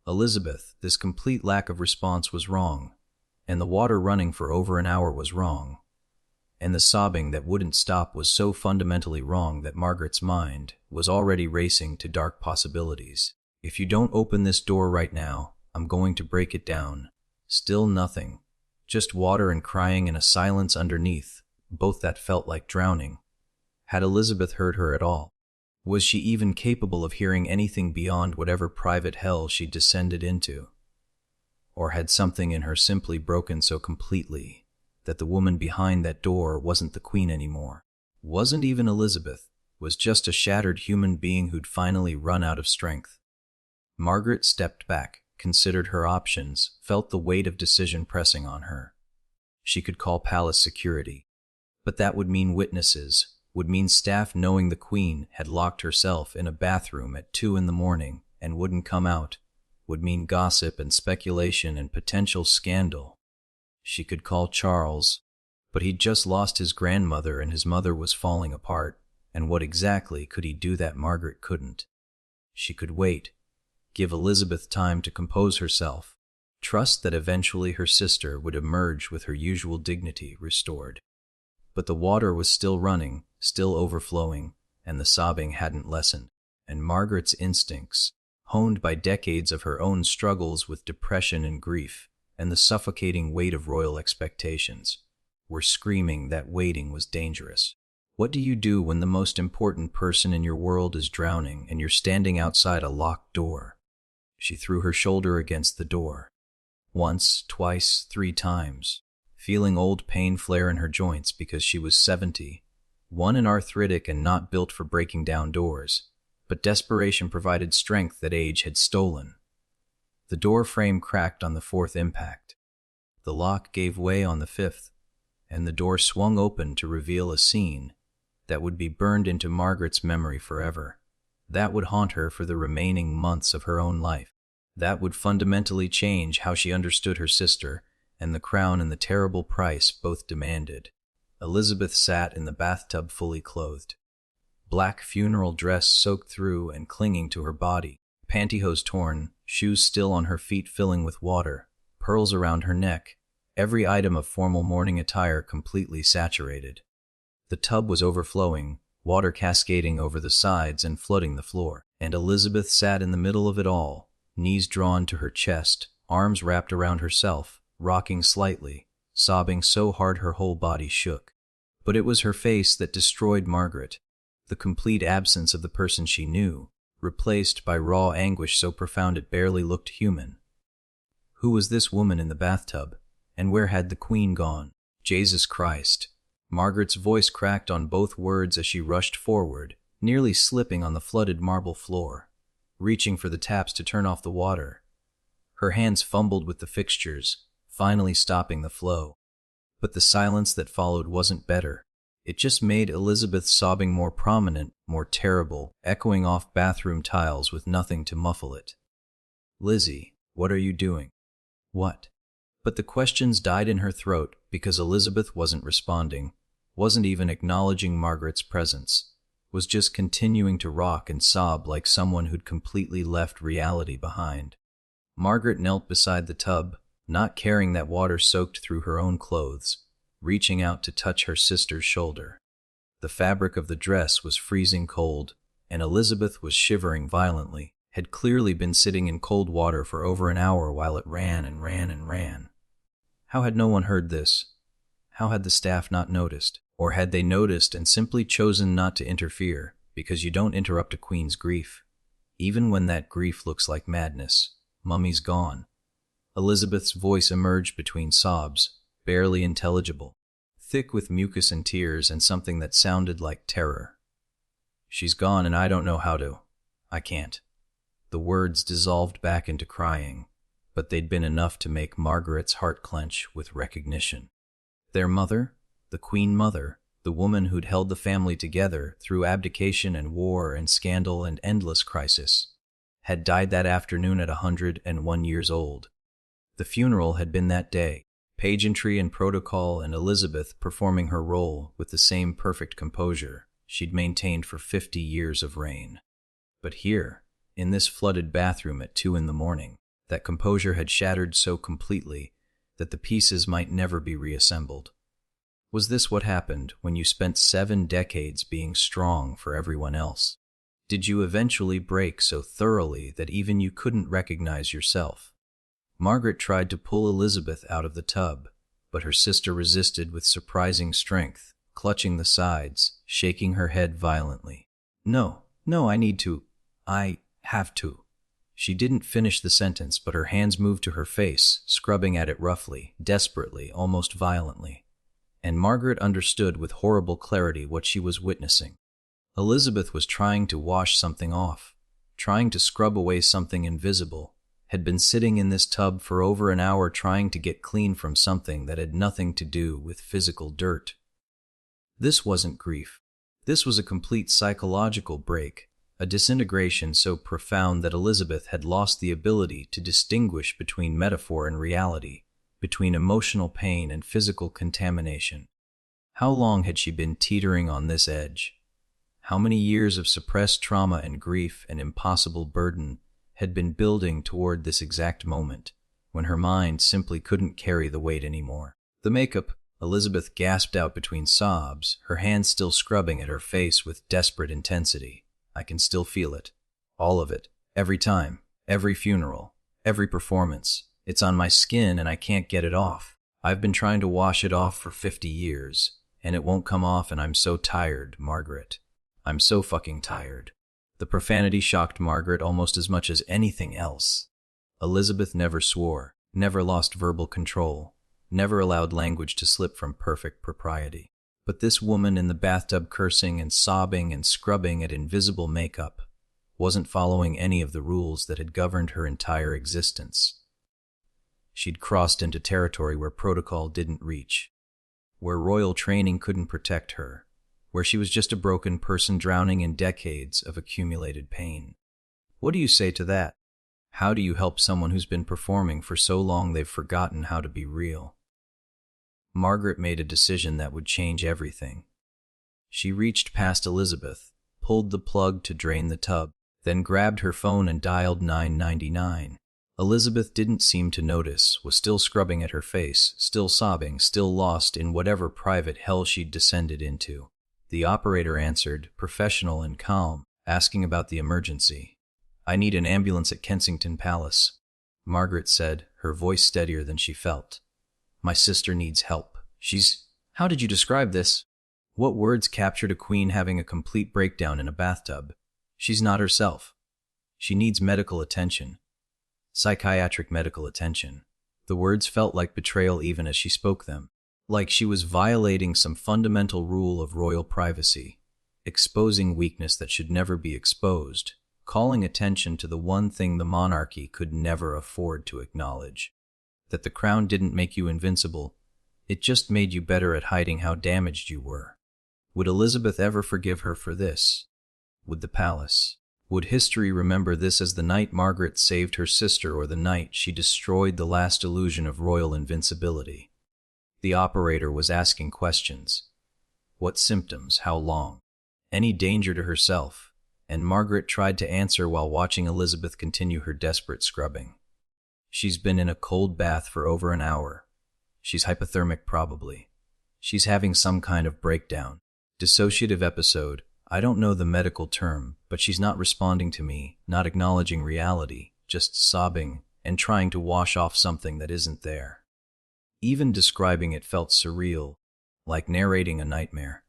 Elizabeth, this complete lack of response was wrong, and the water running for over an hour was wrong, and the sobbing that wouldn't stop was so fundamentally wrong that Margaret's mind was already racing to dark possibilities. If you don't open this door right now, I'm going to break it down. Still nothing. Just water and crying and a silence underneath, both that felt like drowning. Had Elizabeth heard her at all? Was she even capable of hearing anything beyond whatever private hell she'd descended into? Or had something in her simply broken so completely that the woman behind that door wasn't the queen anymore? Wasn't even Elizabeth, was just a shattered human being who'd finally run out of strength. Margaret stepped back, considered her options, felt the weight of decision pressing on her. She could call palace security, but that would mean witnesses, would mean staff knowing the queen had locked herself in a bathroom at 2 a.m. and wouldn't come out, would mean gossip and speculation and potential scandal. She could call Charles, but he'd just lost his grandmother and his mother was falling apart, and what exactly could he do that Margaret couldn't? She could wait, give Elizabeth time to compose herself, trust that eventually her sister would emerge with her usual dignity restored. But the water was still running, still overflowing, and the sobbing hadn't lessened, and Margaret's instincts, honed by decades of her own struggles with depression and grief, and the suffocating weight of royal expectations, were screaming that waiting was dangerous. What do you do when the most important person in your world is drowning and you're standing outside a locked door? She threw her shoulder against the door. Once, twice, 3 times, feeling old pain flare in her joints because she was 70, one and arthritic and not built for breaking down doors, but desperation provided strength that age had stolen. The door frame cracked on the 4th impact. The lock gave way on the 5th, and the door swung open to reveal a scene that would be burned into Margaret's memory forever. That would haunt her for the remaining months of her own life. That would fundamentally change how she understood her sister and the crown and the terrible price both demanded. Elizabeth sat in the bathtub fully clothed. Black funeral dress soaked through and clinging to her body, pantyhose torn, shoes still on her feet filling with water, pearls around her neck, every item of formal morning attire completely saturated. The tub was overflowing, water cascading over the sides and flooding the floor, and Elizabeth sat in the middle of it all, knees drawn to her chest, arms wrapped around herself, rocking slightly, sobbing so hard her whole body shook. But it was her face that destroyed Margaret, the complete absence of the person she knew, replaced by raw anguish so profound it barely looked human. Who was this woman in the bathtub, and where had the queen gone? Jesus Christ! Margaret's voice cracked on both words as she rushed forward, nearly slipping on the flooded marble floor, reaching for the taps to turn off the water. Her hands fumbled with the fixtures, finally stopping the flow. But the silence that followed wasn't better. It just made Elizabeth's sobbing more prominent, more terrible, echoing off bathroom tiles with nothing to muffle it. "Lizzie, what are you doing?" "What?" But the questions died in her throat because Elizabeth wasn't responding, wasn't even acknowledging Margaret's presence, was just continuing to rock and sob like someone who'd completely left reality behind. Margaret knelt beside the tub, not caring that water soaked through her own clothes, reaching out to touch her sister's shoulder. The fabric of the dress was freezing cold, and Elizabeth was shivering violently, had clearly been sitting in cold water for over an hour while it ran and ran and ran. How had no one heard this? How had the staff not noticed? Or had they noticed and simply chosen not to interfere, because you don't interrupt a queen's grief, even when that grief looks like madness? "Mummy's gone." Elizabeth's voice emerged between sobs, barely intelligible, thick with mucus and tears and something that sounded like terror. "She's gone and I don't know how to. I can't." The words dissolved back into crying, but they'd been enough to make Margaret's heart clench with recognition. Their mother, the Queen Mother, the woman who'd held the family together through abdication and war and scandal and endless crisis, had died that afternoon at 101 years old. The funeral had been that day, pageantry and protocol, and Elizabeth performing her role with the same perfect composure she'd maintained for 50 years of reign. But here, in this flooded bathroom at 2 a.m, That composure had shattered so completely that the pieces might never be reassembled. Was this what happened when you spent 7 decades being strong for everyone else? Did you eventually break so thoroughly that even you couldn't recognize yourself? Margaret tried to pull Elizabeth out of the tub, but her sister resisted with surprising strength, clutching the sides, shaking her head violently. No, I need to. I have to. She didn't finish the sentence, but her hands moved to her face, scrubbing at it roughly, desperately, almost violently. And Margaret understood with horrible clarity what she was witnessing. Elizabeth was trying to wash something off, trying to scrub away something invisible, had been sitting in this tub for over an hour trying to get clean from something that had nothing to do with physical dirt. This wasn't grief. This was a complete psychological break, a disintegration so profound that Elizabeth had lost the ability to distinguish between metaphor and reality, between emotional pain and physical contamination. How long had she been teetering on this edge? How many years of suppressed trauma and grief and impossible burden had been building toward this exact moment, when her mind simply couldn't carry the weight anymore? The makeup, Elizabeth gasped out between sobs, her hands still scrubbing at her face with desperate intensity. I can still feel it. All of it. Every time. Every funeral. Every performance. It's on my skin and I can't get it off. I've been trying to wash it off for 50 years, and it won't come off, and I'm so tired, Margaret. I'm so fucking tired. The profanity shocked Margaret almost as much as anything else. Elizabeth never swore, never lost verbal control, never allowed language to slip from perfect propriety. But this woman in the bathtub cursing and sobbing and scrubbing at invisible makeup wasn't following any of the rules that had governed her entire existence. She'd crossed into territory where protocol didn't reach, where royal training couldn't protect her, where she was just a broken person drowning in decades of accumulated pain. What do you say to that? How do you help someone who's been performing for so long they've forgotten how to be real? Margaret made a decision that would change everything. She reached past Elizabeth, pulled the plug to drain the tub, then grabbed her phone and dialed 999. Elizabeth didn't seem to notice, was still scrubbing at her face, still sobbing, still lost in whatever private hell she'd descended into. The operator answered, professional and calm, asking about the emergency. I need an ambulance at Kensington Palace, Margaret said, her voice steadier than she felt. My sister needs help. How did you describe this? What words captured a queen having a complete breakdown in a bathtub? She's not herself. She needs medical attention. Psychiatric medical attention. The words felt like betrayal even as she spoke them. Like she was violating some fundamental rule of royal privacy, exposing weakness that should never be exposed, calling attention to the one thing the monarchy could never afford to acknowledge. That the crown didn't make you invincible, it just made you better at hiding how damaged you were. Would Elizabeth ever forgive her for this? Would the palace? Would history remember this as the night Margaret saved her sister or the night she destroyed the last illusion of royal invincibility? The operator was asking questions. What symptoms? How long? Any danger to herself? And Margaret tried to answer while watching Elizabeth continue her desperate scrubbing. She's been in a cold bath for over an hour. She's hypothermic probably. She's having some kind of breakdown. Dissociative episode. I don't know the medical term, but she's not responding to me, not acknowledging reality, just sobbing and trying to wash off something that isn't there. Even describing it felt surreal, like narrating a nightmare.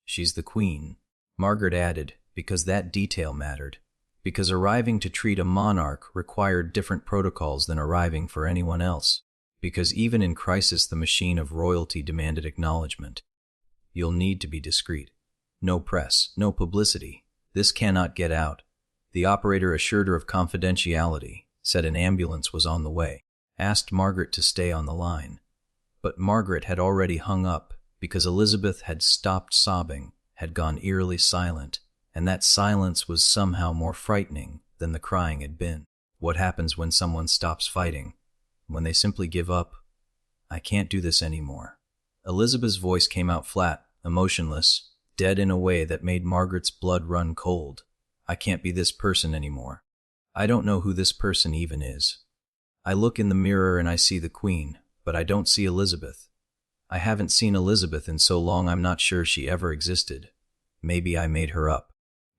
She's the queen, Margaret added, because that detail mattered, because arriving to treat a monarch required different protocols than arriving for anyone else, because even in crisis the machine of royalty demanded acknowledgement. You'll need to be discreet. No press, no publicity. This cannot get out. The operator assured her of confidentiality, said an ambulance was on the way, asked Margaret to stay on the line. But Margaret had already hung up because Elizabeth had stopped sobbing, had gone eerily silent, and that silence was somehow more frightening than the crying had been. What happens when someone stops fighting? When they simply give up? I can't do this anymore. Elizabeth's voice came out flat, emotionless, dead in a way that made Margaret's blood run cold. I can't be this person anymore. I don't know who this person even is. I look in the mirror and I see the Queen, but I don't see Elizabeth. I haven't seen Elizabeth in so long I'm not sure she ever existed. Maybe I made her up.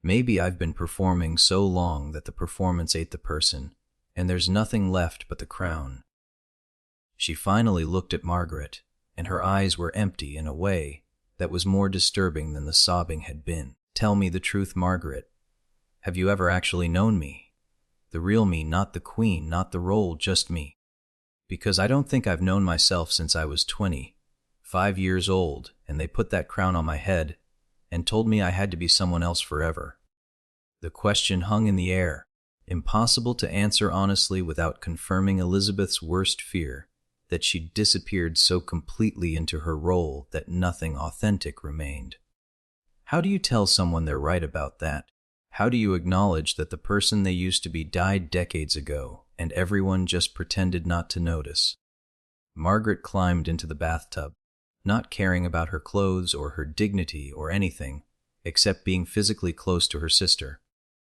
Maybe I've been performing so long that the performance ate the person, and there's nothing left but the crown." She finally looked at Margaret, and her eyes were empty in a way that was more disturbing than the sobbing had been. "Tell me the truth, Margaret. Have you ever actually known me? The real me, not the Queen, not the role, just me. Because I don't think I've known myself since I was 25 years old, and they put that crown on my head and told me I had to be someone else forever." The question hung in the air, impossible to answer honestly without confirming Elizabeth's worst fear, that she disappeared so completely into her role that nothing authentic remained. How do you tell someone they're right about that? How do you acknowledge that the person they used to be died decades ago and everyone just pretended not to notice? Margaret climbed into the bathtub, not caring about her clothes or her dignity or anything, except being physically close to her sister.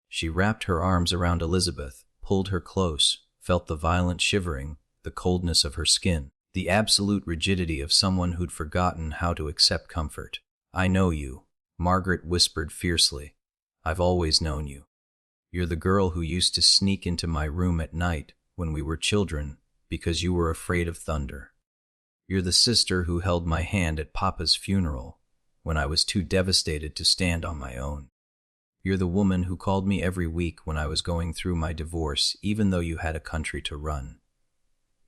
She wrapped her arms around Elizabeth, pulled her close, felt the violent shivering, the coldness of her skin, the absolute rigidity of someone who'd forgotten how to accept comfort. "I know you," Margaret whispered fiercely. "I've always known you. You're the girl who used to sneak into my room at night when we were children because you were afraid of thunder. You're the sister who held my hand at Papa's funeral when I was too devastated to stand on my own. You're the woman who called me every week when I was going through my divorce, even though you had a country to run.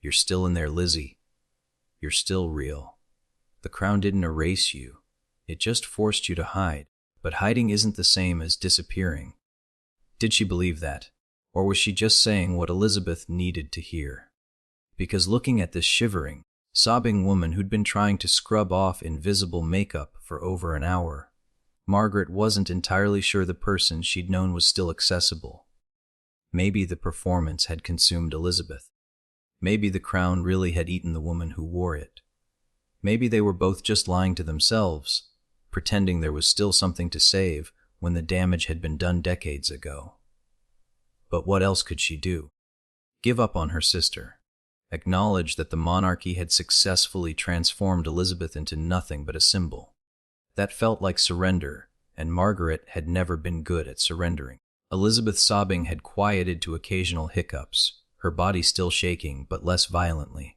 You're still in there, Lizzie. You're still real. The crown didn't erase you. It just forced you to hide. But hiding isn't the same as disappearing." Did she believe that? Or was she just saying what Elizabeth needed to hear? Because looking at this shivering, sobbing woman who'd been trying to scrub off invisible makeup for over an hour, Margaret wasn't entirely sure the person she'd known was still accessible. Maybe the performance had consumed Elizabeth. Maybe the crown really had eaten the woman who wore it. Maybe they were both just lying to themselves, pretending there was still something to save when the damage had been done decades ago. But what else could she do? Give up on her sister. Acknowledge that the monarchy had successfully transformed Elizabeth into nothing but a symbol. That felt like surrender, and Margaret had never been good at surrendering. Elizabeth's sobbing had quieted to occasional hiccups, her body still shaking, but less violently.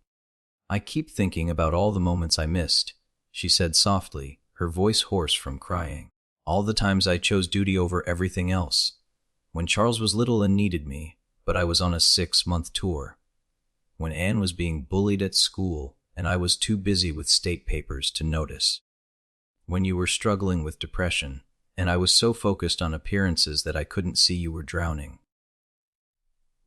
"I keep thinking about all the moments I missed," she said softly, her voice hoarse from crying. "All the times I chose duty over everything else. When Charles was little and needed me, but I was on a 6-month tour. When Anne was being bullied at school, and I was too busy with state papers to notice. When you were struggling with depression, and I was so focused on appearances that I couldn't see you were drowning.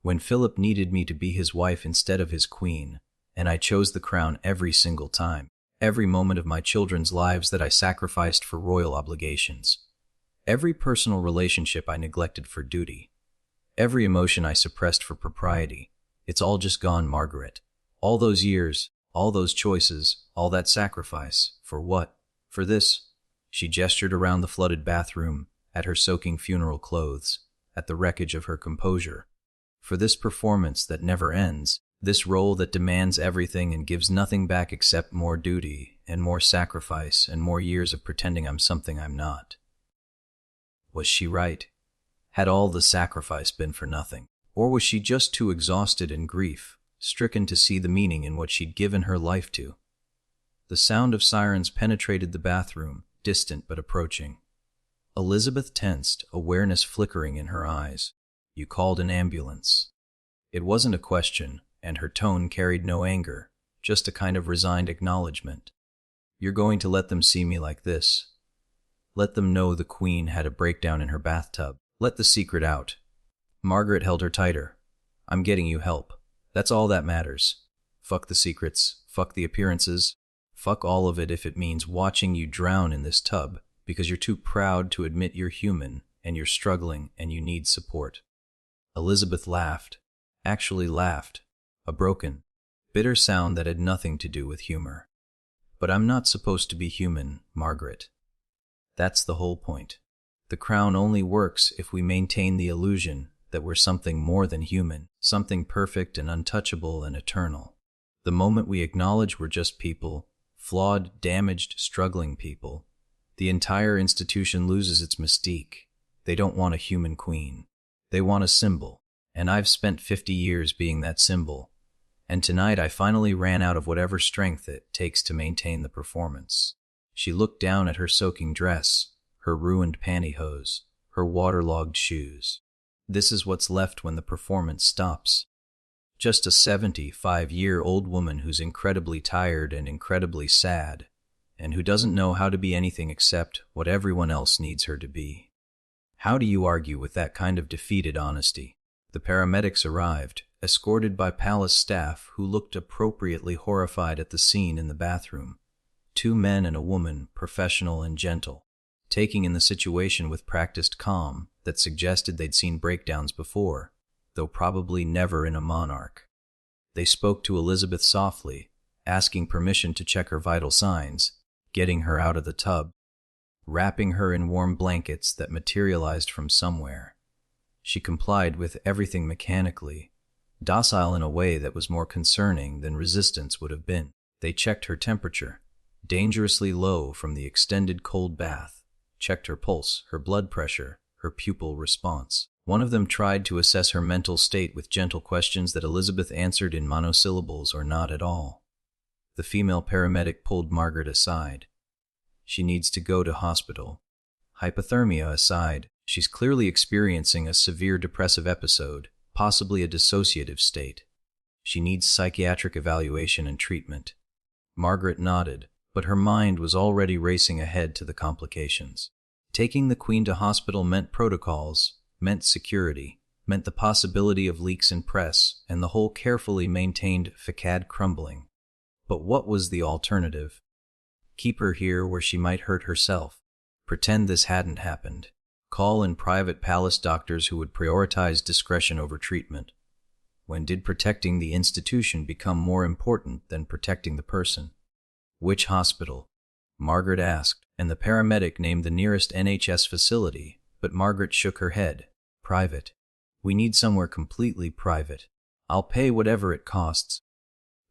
When Philip needed me to be his wife instead of his queen, and I chose the crown every single time. Every moment of my children's lives that I sacrificed for royal obligations. Every personal relationship I neglected for duty. Every emotion I suppressed for propriety. It's all just gone, Margaret. All those years, all those choices, all that sacrifice. For what? For this?" She gestured around the flooded bathroom, at her soaking funeral clothes, at the wreckage of her composure. "For this performance that never ends, this role that demands everything and gives nothing back except more duty and more sacrifice and more years of pretending I'm something I'm not." Was she right? Had all the sacrifice been for nothing? Or was she just too exhausted in grief, stricken to see the meaning in what she'd given her life to? The sound of sirens penetrated the bathroom, distant but approaching. Elizabeth tensed, awareness flickering in her eyes. "You called an ambulance." It wasn't a question, and her tone carried no anger, just a kind of resigned acknowledgement. "You're going to let them see me like this? Let them know the Queen had a breakdown in her bathtub? Let the secret out?" Margaret held her tighter. "I'm getting you help. That's all that matters. Fuck the secrets, fuck the appearances, fuck all of it if it means watching you drown in this tub because you're too proud to admit you're human and you're struggling and you need support." Elizabeth laughed, actually laughed, a broken, bitter sound that had nothing to do with humor. "But I'm not supposed to be human, Margaret. That's the whole point. The crown only works if we maintain the illusion that we're something more than human, something perfect and untouchable and eternal. The moment we acknowledge we're just people, flawed, damaged, struggling people, the entire institution loses its mystique. They don't want a human queen. They want a symbol. And I've spent 50 years being that symbol. And tonight I finally ran out of whatever strength it takes to maintain the performance. She looked down at her soaking dress, her ruined pantyhose, her waterlogged shoes. This is what's left when the performance stops. Just a 75-year-old woman who's incredibly tired and incredibly sad, and who doesn't know how to be anything except what everyone else needs her to be. How do you argue with that kind of defeated honesty? The paramedics arrived, escorted by palace staff who looked appropriately horrified at the scene in the bathroom. 2 men and a woman, professional and gentle, taking in the situation with practiced calm that suggested they'd seen breakdowns before, though probably never in a monarch. They spoke to Elizabeth softly, asking permission to check her vital signs, getting her out of the tub, wrapping her in warm blankets that materialized from somewhere. She complied with everything mechanically, docile in a way that was more concerning than resistance would have been. They checked her temperature, dangerously low from the extended cold bath, checked her pulse, her blood pressure, her pupil response. One of them tried to assess her mental state with gentle questions that Elizabeth answered in monosyllables or not at all. The female paramedic pulled Margaret aside. She needs to go to hospital. Hypothermia aside, she's clearly experiencing a severe depressive episode, possibly a dissociative state. She needs psychiatric evaluation and treatment. Margaret nodded, but her mind was already racing ahead to the complications. Taking the Queen to hospital meant protocols, meant security, meant the possibility of leaks in press, and the whole carefully maintained facade crumbling. But what was the alternative? Keep her here where she might hurt herself. Pretend this hadn't happened. Call in private palace doctors who would prioritize discretion over treatment. When did protecting the institution become more important than protecting the person? Which hospital? Margaret asked, and the paramedic named the nearest NHS facility, but Margaret shook her head. Private. We need somewhere completely private. I'll pay whatever it costs.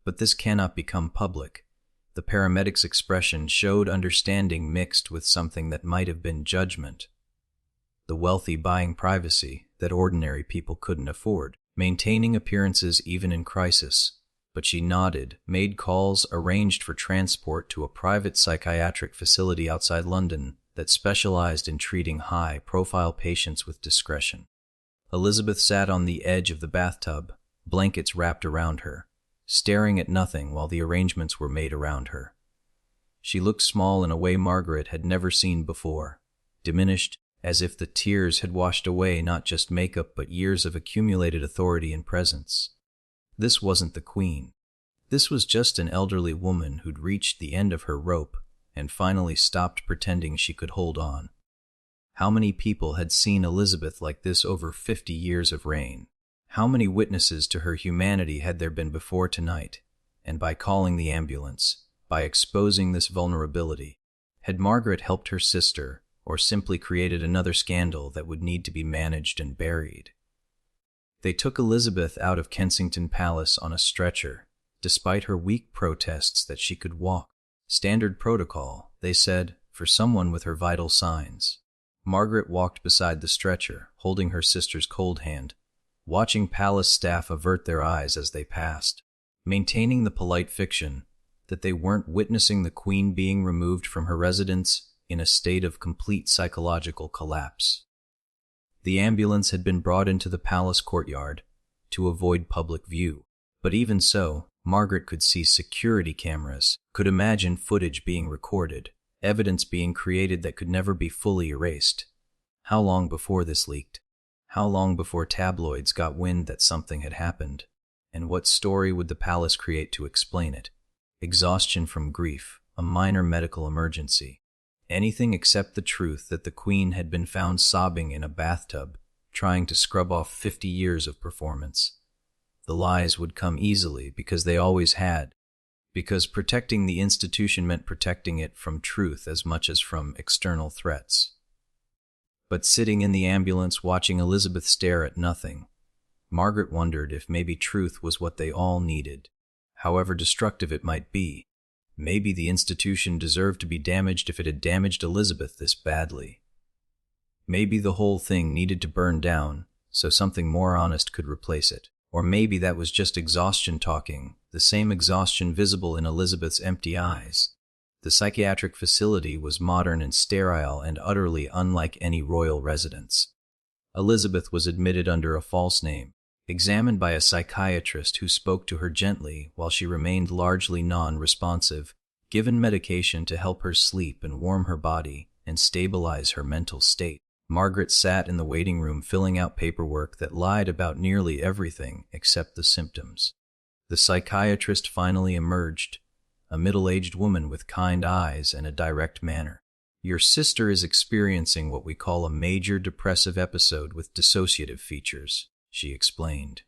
But this cannot become public. The paramedic's expression showed understanding mixed with something that might have been judgment. The wealthy buying privacy that ordinary people couldn't afford, maintaining appearances even in crisis. But she nodded, made calls, arranged for transport to a private psychiatric facility outside London that specialized in treating high-profile patients with discretion. Elizabeth sat on the edge of the bathtub, blankets wrapped around her, staring at nothing while the arrangements were made around her. She looked small in a way Margaret had never seen before, diminished, as if the tears had washed away not just makeup but years of accumulated authority and presence. This wasn't the Queen. This was just an elderly woman who'd reached the end of her rope and finally stopped pretending she could hold on. How many people had seen Elizabeth like this over 50 years of reign? How many witnesses to her humanity had there been before tonight? And by calling the ambulance, by exposing this vulnerability, had Margaret helped her sister or simply created another scandal that would need to be managed and buried? They took Elizabeth out of Kensington Palace on a stretcher, despite her weak protests that she could walk. Standard protocol, they said, for someone with her vital signs. Margaret walked beside the stretcher, holding her sister's cold hand, watching palace staff avert their eyes as they passed, maintaining the polite fiction that they weren't witnessing the Queen being removed from her residence in a state of complete psychological collapse. The ambulance had been brought into the palace courtyard to avoid public view, but even so, Margaret could see security cameras, could imagine footage being recorded, evidence being created that could never be fully erased. How long before this leaked? How long before tabloids got wind that something had happened? And what story would the palace create to explain it? Exhaustion from grief, a minor medical emergency. Anything except the truth that the Queen had been found sobbing in a bathtub, trying to scrub off 50 years of performance. The lies would come easily because they always had, because protecting the institution meant protecting it from truth as much as from external threats. But sitting in the ambulance watching Elizabeth stare at nothing, Margaret wondered if maybe truth was what they all needed. However destructive it might be, maybe the institution deserved to be damaged if it had damaged Elizabeth this badly. Maybe the whole thing needed to burn down so something more honest could replace it. Or maybe that was just exhaustion talking, the same exhaustion visible in Elizabeth's empty eyes. The psychiatric facility was modern and sterile and utterly unlike any royal residence. Elizabeth was admitted under a false name, examined by a psychiatrist who spoke to her gently while she remained largely non-responsive, given medication to help her sleep and warm her body and stabilize her mental state. Margaret sat in the waiting room filling out paperwork that lied about nearly everything except the symptoms. The psychiatrist finally emerged, a middle-aged woman with kind eyes and a direct manner. "Your sister is experiencing what we call a major depressive episode with dissociative features," she explained.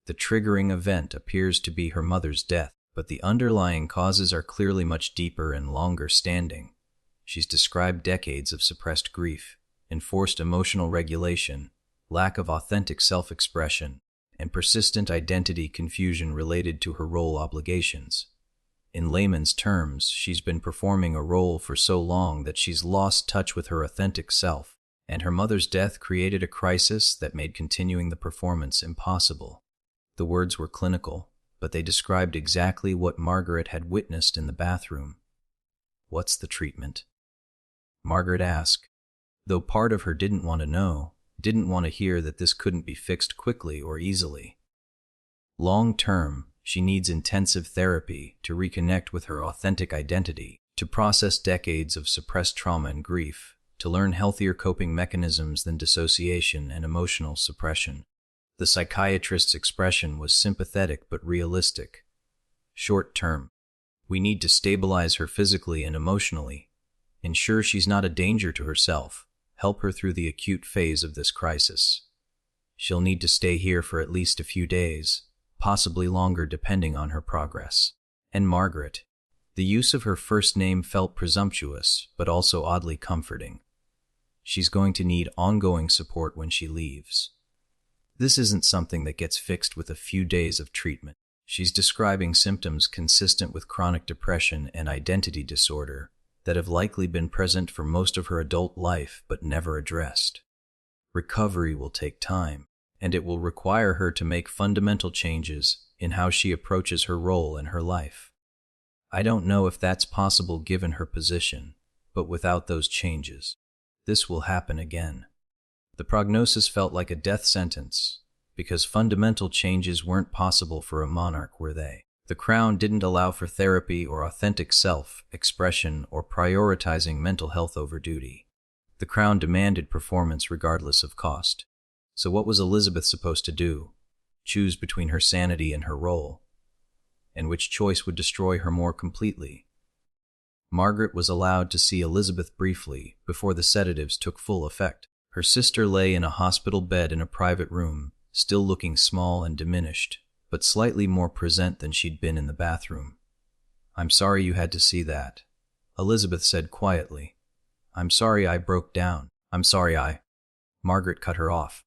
"The triggering event appears to be her mother's death, but the underlying causes are clearly much deeper and longer standing. She's described decades of suppressed grief, enforced emotional regulation, lack of authentic self-expression, and persistent identity confusion related to her role obligations. In layman's terms, she's been performing a role for so long that she's lost touch with her authentic self, and her mother's death created a crisis that made continuing the performance impossible." The words were clinical, but they described exactly what Margaret had witnessed in the bathroom. "What's the treatment?" Margaret asked, though part of her didn't want to know, didn't want to hear that this couldn't be fixed quickly or easily. Long term, she needs intensive therapy to reconnect with her authentic identity, to process decades of suppressed trauma and grief, to learn healthier coping mechanisms than dissociation and emotional suppression. The psychiatrist's expression was sympathetic but realistic. "Short term, we need to stabilize her physically and emotionally, ensure she's not a danger to herself, help her through the acute phase of this crisis. She'll need to stay here for at least a few days, possibly longer depending on her progress." And Margaret, the use of her first name felt presumptuous, but also oddly comforting. "She's going to need ongoing support when she leaves. This isn't something that gets fixed with a few days of treatment." She's describing symptoms consistent with chronic depression and identity disorder that have likely been present for most of her adult life but never addressed. Recovery will take time, and it will require her to make fundamental changes in how she approaches her role in her life. "I don't know if that's possible given her position, but without those changes, this will happen again." The prognosis felt like a death sentence, because fundamental changes weren't possible for a monarch, were they? The crown didn't allow for therapy or authentic self-expression or prioritizing mental health over duty. The crown demanded performance regardless of cost. So what was Elizabeth supposed to do? Choose between her sanity and her role? And which choice would destroy her more completely? Margaret was allowed to see Elizabeth briefly before the sedatives took full effect. Her sister lay in a hospital bed in a private room, still looking small and diminished, but slightly more present than she'd been in the bathroom. "I'm sorry you had to see that," Elizabeth said quietly. "I'm sorry I broke down. I'm sorry I—" Margaret cut her off.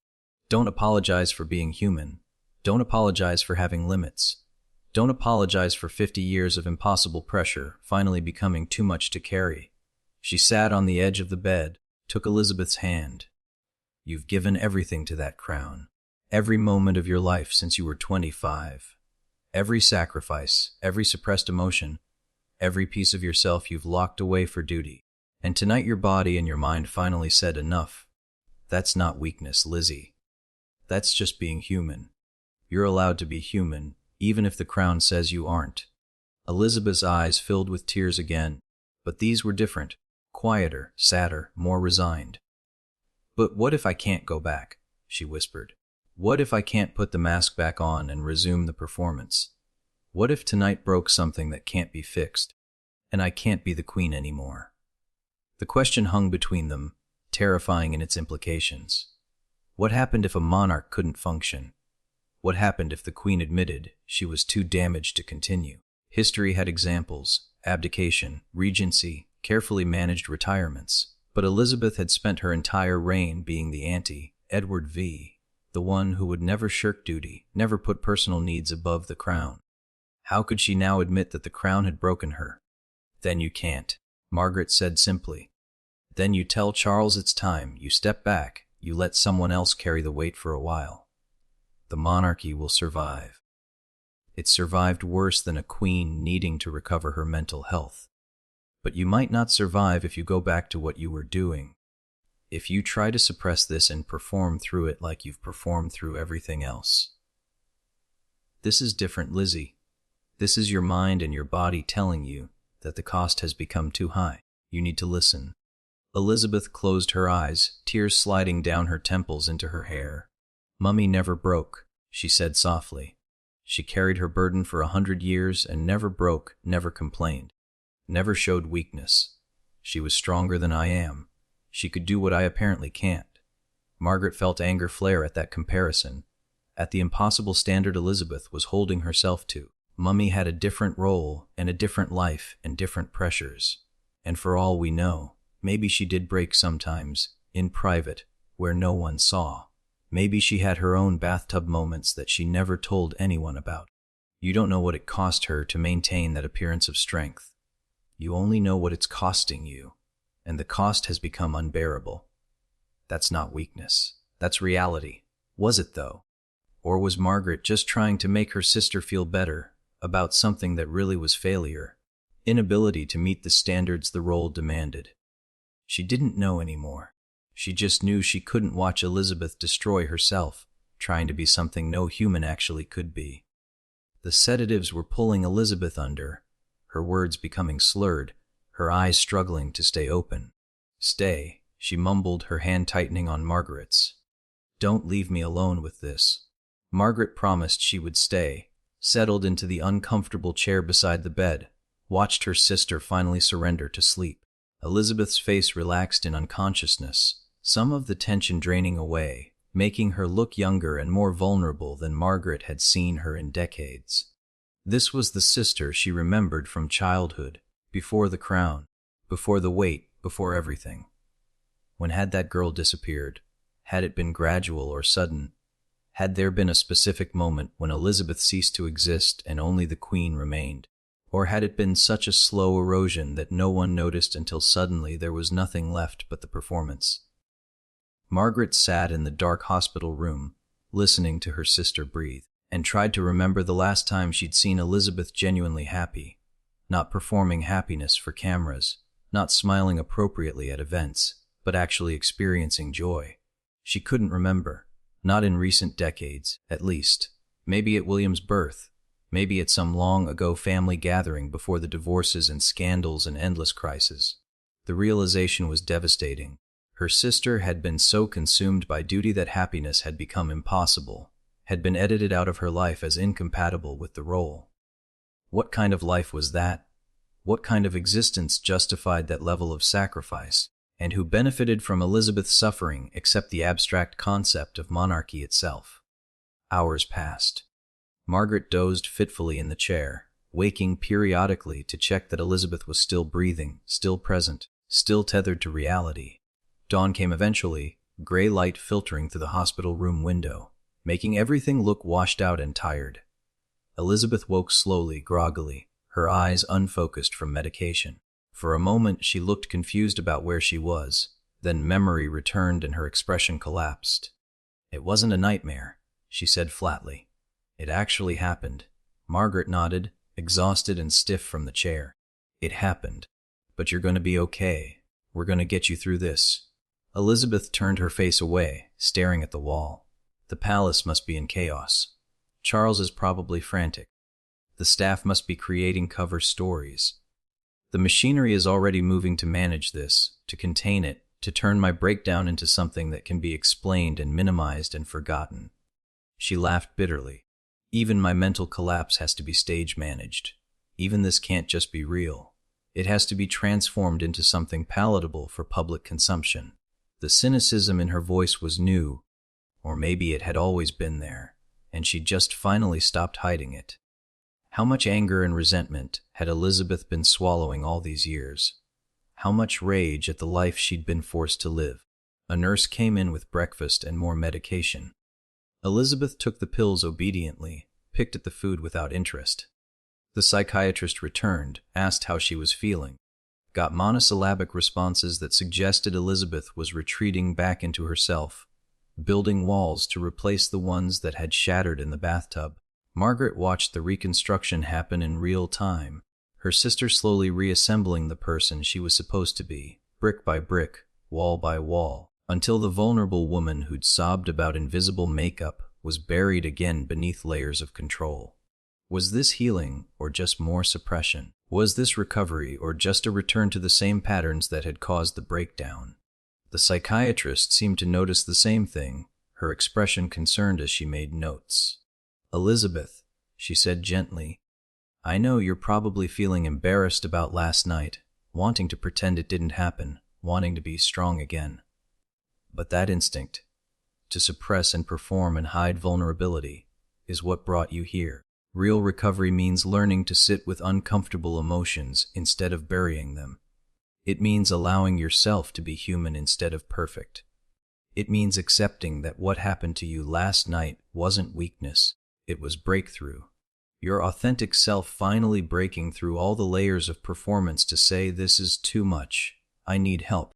"Don't apologize for being human. Don't apologize for having limits. Don't apologize for 50 years of impossible pressure finally becoming too much to carry." She sat on the edge of the bed, took Elizabeth's hand. "You've given everything to that crown. Every moment of your life since you were 25. Every sacrifice, every suppressed emotion, every piece of yourself you've locked away for duty. And tonight your body and your mind finally said enough. That's not weakness, Lizzie. That's just being human. You're allowed to be human, even if the crown says you aren't." Elizabeth's eyes filled with tears again, but these were different, quieter, sadder, more resigned. "But what if I can't go back?" she whispered. "What if I can't put the mask back on and resume the performance? What if tonight broke something that can't be fixed, and I can't be the queen anymore?" The question hung between them, terrifying in its implications. What happened if a monarch couldn't function? What happened if the queen admitted she was too damaged to continue? History had examples: abdication, regency, carefully managed retirements. But Elizabeth had spent her entire reign being the anti-Edward V, the one who would never shirk duty, never put personal needs above the crown. How could she now admit that the crown had broken her? "Then you can't," Margaret said simply. "Then you tell Charles it's time, you step back, you let someone else carry the weight for a while. The monarchy will survive." It survived worse than a queen needing to recover her mental health. But you might not survive if you go back to what you were doing. If you try to suppress this and perform through it like you've performed through everything else. This is different, Lizzie. This is your mind and your body telling you that the cost has become too high. You need to listen. Elizabeth closed her eyes, tears sliding down her temples into her hair. "Mummy never broke," she said softly. "She carried her burden for 100 years and never broke, never complained, never showed weakness. She was stronger than I am. She could do what I apparently can't." Margaret felt anger flare at that comparison, at the impossible standard Elizabeth was holding herself to. Mummy had a different role and a different life and different pressures. And for all we know, maybe she did break sometimes, in private, where no one saw. Maybe she had her own bathtub moments that she never told anyone about. You don't know what it cost her to maintain that appearance of strength. You only know what it's costing you, and the cost has become unbearable. That's not weakness. That's reality. Was it, though? Or was Margaret just trying to make her sister feel better about something that really was failure, inability to meet the standards the role demanded? She didn't know anymore. She just knew she couldn't watch Elizabeth destroy herself, trying to be something no human actually could be. The sedatives were pulling Elizabeth under, her words becoming slurred, her eyes struggling to stay open. "Stay," she mumbled, her hand tightening on Margaret's. "Don't leave me alone with this." Margaret promised she would stay, settled into the uncomfortable chair beside the bed, watched her sister finally surrender to sleep. Elizabeth's face relaxed in unconsciousness, some of the tension draining away, making her look younger and more vulnerable than Margaret had seen her in decades. This was the sister she remembered from childhood, before the crown, before the weight, before everything. When had that girl disappeared? Had it been gradual or sudden? Had there been a specific moment when Elizabeth ceased to exist and only the Queen remained? Or had it been such a slow erosion that no one noticed until suddenly there was nothing left but the performance? Margaret sat in the dark hospital room, listening to her sister breathe, and tried to remember the last time she'd seen Elizabeth genuinely happy, not performing happiness for cameras, not smiling appropriately at events, but actually experiencing joy. She couldn't remember, not in recent decades, at least. Maybe at William's birth, maybe at some long-ago family gathering before the divorces and scandals and endless crises. The realization was devastating. Her sister had been so consumed by duty that happiness had become impossible, had been edited out of her life as incompatible with the role. What kind of life was that? What kind of existence justified that level of sacrifice? And who benefited from Elizabeth's suffering except the abstract concept of monarchy itself? Hours passed. Margaret dozed fitfully in the chair, waking periodically to check that Elizabeth was still breathing, still present, still tethered to reality. Dawn came eventually, gray light filtering through the hospital room window, making everything look washed out and tired. Elizabeth woke slowly, groggily, her eyes unfocused from medication. For a moment she looked confused about where she was, then memory returned and her expression collapsed. "It wasn't a nightmare," she said flatly. "It actually happened." Margaret nodded, exhausted and stiff from the chair. "It happened. But you're going to be okay. We're going to get you through this." Elizabeth turned her face away, staring at the wall. The palace must be in chaos. Charles is probably frantic. The staff must be creating cover stories. The machinery is already moving to manage this, to contain it, to turn my breakdown into something that can be explained and minimized and forgotten. She laughed bitterly. Even my mental collapse has to be stage managed. Even this can't just be real. It has to be transformed into something palatable for public consumption. The cynicism in her voice was new, or maybe it had always been there, and she just finally stopped hiding it. How much anger and resentment had Elizabeth been swallowing all these years? How much rage at the life she'd been forced to live. A nurse came in with breakfast and more medication. Elizabeth took the pills obediently, picked at the food without interest. The psychiatrist returned, asked how she was feeling, got monosyllabic responses that suggested Elizabeth was retreating back into herself, building walls to replace the ones that had shattered in the bathtub. Margaret watched the reconstruction happen in real time, her sister slowly reassembling the person she was supposed to be, brick by brick, wall by wall, until the vulnerable woman who'd sobbed about invisible makeup was buried again beneath layers of control. Was this healing or just more suppression? Was this recovery or just a return to the same patterns that had caused the breakdown? The psychiatrist seemed to notice the same thing, her expression concerned as she made notes. "Elizabeth," she said gently, "I know you're probably feeling embarrassed about last night, wanting to pretend it didn't happen, wanting to be strong again. But that instinct, to suppress and perform and hide vulnerability, is what brought you here. Real recovery means learning to sit with uncomfortable emotions instead of burying them. It means allowing yourself to be human instead of perfect. It means accepting that what happened to you last night wasn't weakness, it was breakthrough. Your authentic self finally breaking through all the layers of performance to say, this is too much, I need help.